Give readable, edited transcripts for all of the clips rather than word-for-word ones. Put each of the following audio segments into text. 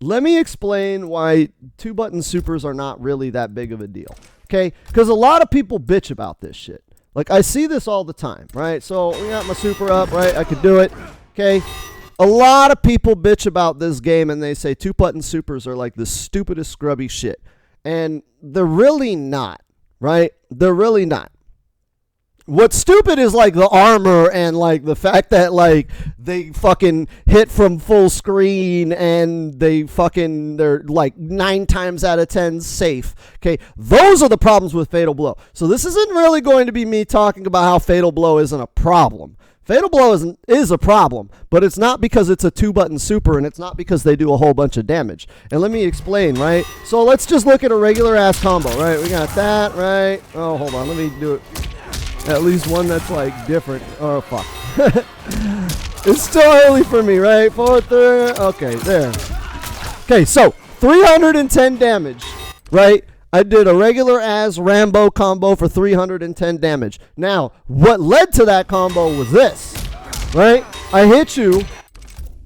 let me explain why 2-button supers are not really that big of a deal. Okay? Because a lot of people bitch about this shit. Like, I see this all the time, right? So, we got my super up, right? I could do it. Okay? A lot of people bitch about this game, and they say 2-button supers are like the stupidest scrubby shit. And they're really not, right? They're really not. What's stupid is like the armor and like the fact that like they fucking hit from full screen and they're like 9 times out of 10 safe. Okay, those are the problems with Fatal Blow. So this isn't really going to be me talking about how Fatal Blow isn't a problem. Fatal Blow is a problem, but it's not because it's a 2-button super, and it's not because they do a whole bunch of damage. And let me explain, right? So let's just look at a regular ass combo, right? We got that, right? Oh, hold on, let me do it. At least one that's like different. Oh, fuck. It's still early for me, right? 4, 3. Okay, there. Okay, so 310 damage, right? I did a regular as Rambo combo for 310 damage. Now, what led to that combo was this, right? I hit you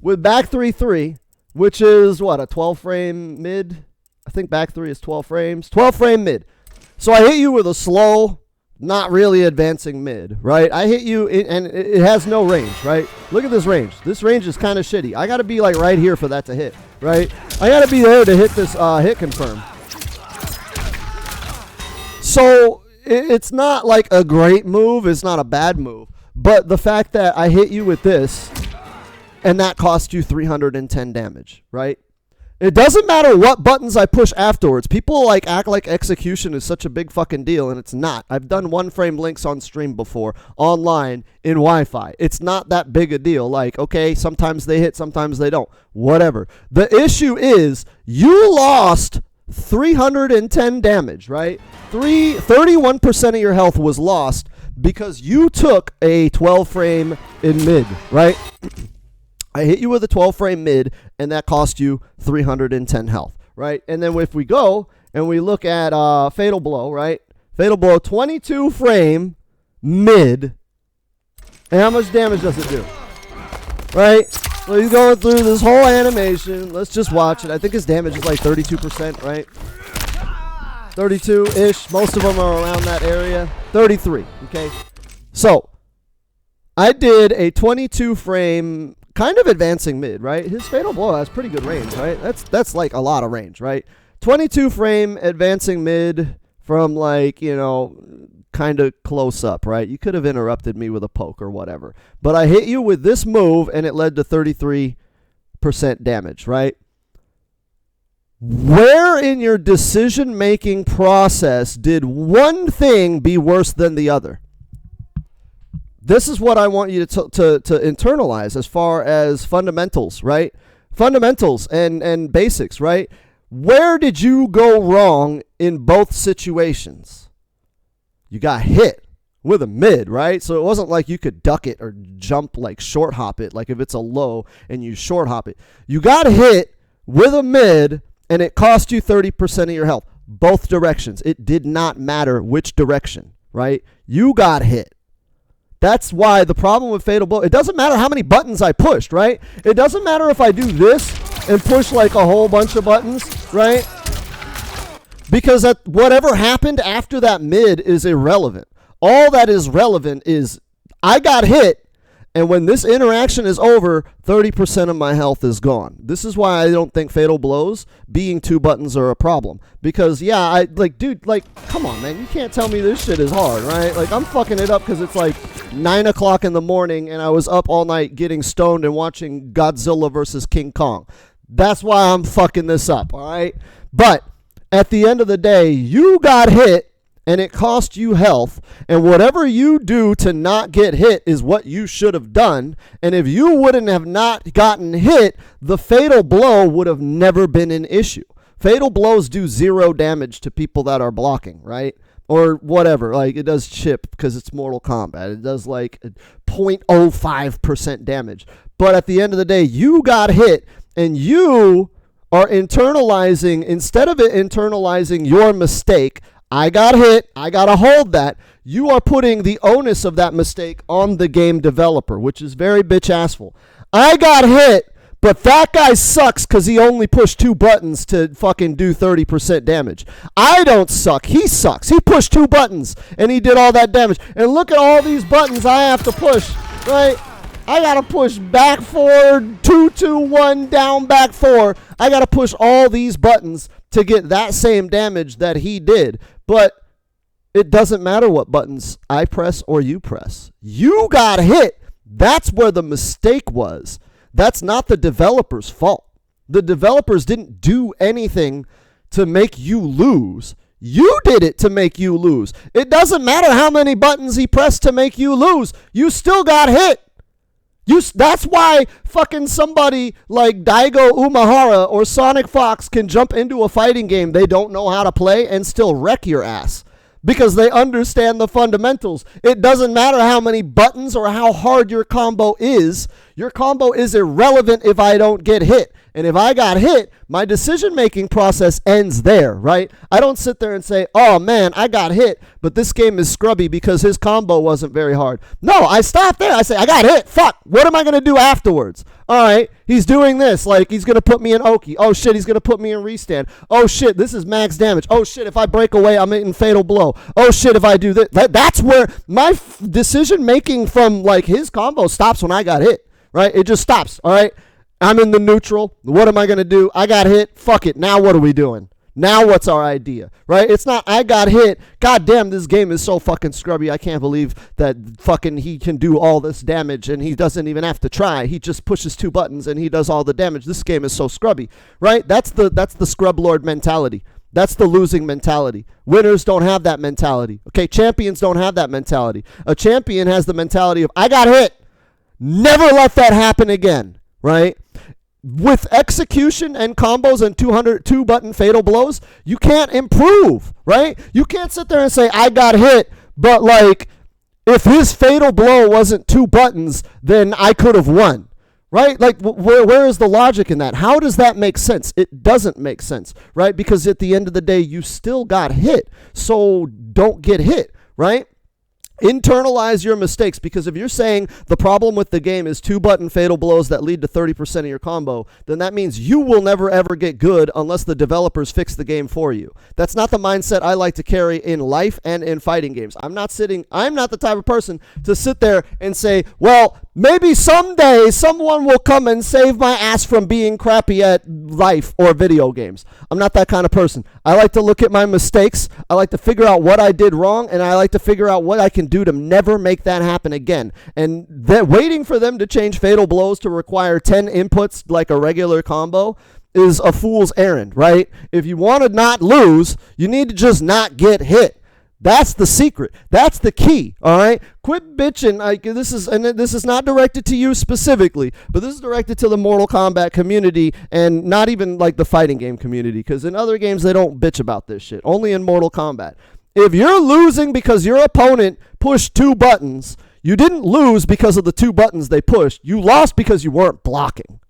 with back 3-3, which is what, a 12-frame mid? I think back 3 is 12 frames. 12-frame mid. So I hit you with a slow, not really advancing mid, right? I hit you, and it has no range, right? Look at this range. This range is kind of shitty. I got to be like right here for that to hit, right? I got to be there to hit this hit confirm. So it's not like a great move. It's not a bad move. But the fact that I hit you with this, and that cost you 310 damage, right? It doesn't matter what buttons I push afterwards. People like act like execution is such a big fucking deal, and it's not. I've done 1-frame links on stream before, online, in Wi-Fi. It's not that big a deal. Like, okay, sometimes they hit, sometimes they don't. Whatever. The issue is you lost 310 damage, right? 31% of your health was lost because you took a 12-frame in mid, right? I hit you with a 12-frame mid, and that cost you 310 health, right? And then if we go and we look at Fatal Blow, right? Fatal Blow, 22-frame mid. And how much damage does it do? Right? So he's going through this whole animation. Let's just watch it. I think his damage is like 32%, right? 32-ish. Most of them are around that area. 33, okay? So I did a 22-frame kind of advancing mid, right? His Fatal Blow has pretty good range, right? That's like a lot of range, right? 22-frame advancing mid from like, you know, kind of close up, right? You could have interrupted me with a poke or whatever. But I hit you with this move, and it led to 33% damage, right? Where in your decision-making process did one thing be worse than the other? This is what I want you to internalize as far as fundamentals, right? Fundamentals and basics, right? Where did you go wrong in both situations? You got hit with a mid, right? So it wasn't like you could duck it or jump, like short hop it, like if it's a low and you short hop it. You got hit with a mid, and it cost you 30% of your health. Both directions. It did not matter which direction, right? You got hit. That's why the problem with Fatal Blow, it doesn't matter how many buttons I pushed, right? It doesn't matter if I do this and push like a whole bunch of buttons, right? Because whatever happened after that mid is irrelevant. All that is relevant is I got hit, and when this interaction is over, 30% of my health is gone. This is why I don't think Fatal Blows being 2 buttons are a problem. Because, yeah, dude, come on, man. You can't tell me this shit is hard, right? Like, I'm fucking it up because it's like 9 o'clock in the morning, and I was up all night getting stoned and watching Godzilla versus King Kong. That's why I'm fucking this up, all right? But at the end of the day, you got hit, and it cost you health, and whatever you do to not get hit is what you should have done. And if you wouldn't have not gotten hit, the Fatal Blow would have never been an issue. Fatal Blows do 0 damage to people that are blocking, right? Or whatever, like it does chip because it's Mortal Kombat. It does like 0.05% damage. But at the end of the day, you got hit, and you are internalizing, instead of it internalizing your mistake, I got hit, I got to hold that. You are putting the onus of that mistake on the game developer, which is very bitch-assful. I got hit, But that guy sucks because he only pushed 2 buttons to fucking do 30% damage. I don't suck. He sucks. He pushed 2 buttons and he did all that damage. And look at all these buttons I have to push, right? I got to push back forward, 2, 2, 1, down, back 4. I got to push all these buttons to get that same damage that he did. But it doesn't matter what buttons I press or you press. You got hit. That's where the mistake was. That's not the developer's fault. The developers didn't do anything to make you lose. You did it to make you lose. It doesn't matter how many buttons he pressed to make you lose. You still got hit. That's why fucking somebody like Daigo Umehara or Sonic Fox can jump into a fighting game they don't know how to play and still wreck your ass. Because they understand the fundamentals. It doesn't matter how many buttons or how hard your combo is. Your combo is irrelevant if I don't get hit. And if I got hit, my decision-making process ends there, right? I don't sit there and say, oh, man, I got hit, but this game is scrubby because his combo wasn't very hard. No, I stop there. I say, I got hit. Fuck. What am I going to do afterwards? All right, he's doing this. Like, he's going to put me in Oki. Oh, shit, he's going to put me in Restand. Oh, shit, this is max damage. Oh, shit, if I break away, I'm in Fatal Blow. Oh, shit, if I do this. That's where my decision-making from, like, his combo stops when I got hit, right? It just stops, all right? I'm in the neutral. What am I going to do? I got hit. Fuck it. Now what are we doing? Now what's our idea, right? It's not I got hit. God damn, this game is so fucking scrubby. I can't believe that fucking he can do all this damage and he doesn't even have to try. He just pushes 2 buttons and he does all the damage. This game is so scrubby, right? That's the scrub lord mentality. That's the losing mentality. Winners don't have that mentality. Okay, champions don't have that mentality. A champion has the mentality of I got hit. Never let that happen again. Right? With execution and combos and 2 button fatal blows, you can't improve, right? You can't sit there and say, I got hit, but like, if his fatal blow wasn't 2 buttons, then I could have won, right? Like, where is the logic in that? How does that make sense? It doesn't make sense, right? Because at the end of the day, you still got hit, so don't get hit, right? Internalize your mistakes, because if you're saying the problem with the game is 2 button fatal blows that lead to 30% of your combo, then that means you will never ever get good unless the developers fix the game for you. That's not the mindset I like to carry in life and in fighting games. I'm not the type of person to sit there and say, well, maybe someday someone will come and save my ass from being crappy at life or video games. I'm not that kind of person. I like to look at my mistakes. I like to figure out what I did wrong, and I like to figure out what I can do to never make that happen again. And waiting for them to change fatal blows to require 10 inputs like a regular combo is a fool's errand, right? If you want to not lose, you need to just not get hit. That's the secret. That's the key, all right? Quit bitching. This is not directed to you specifically, but this is directed to the Mortal Kombat community and not even like the fighting game community, because in other games, they don't bitch about this shit. Only in Mortal Kombat. If you're losing because your opponent pushed 2 buttons, you didn't lose because of the 2 buttons they pushed. You lost because you weren't blocking.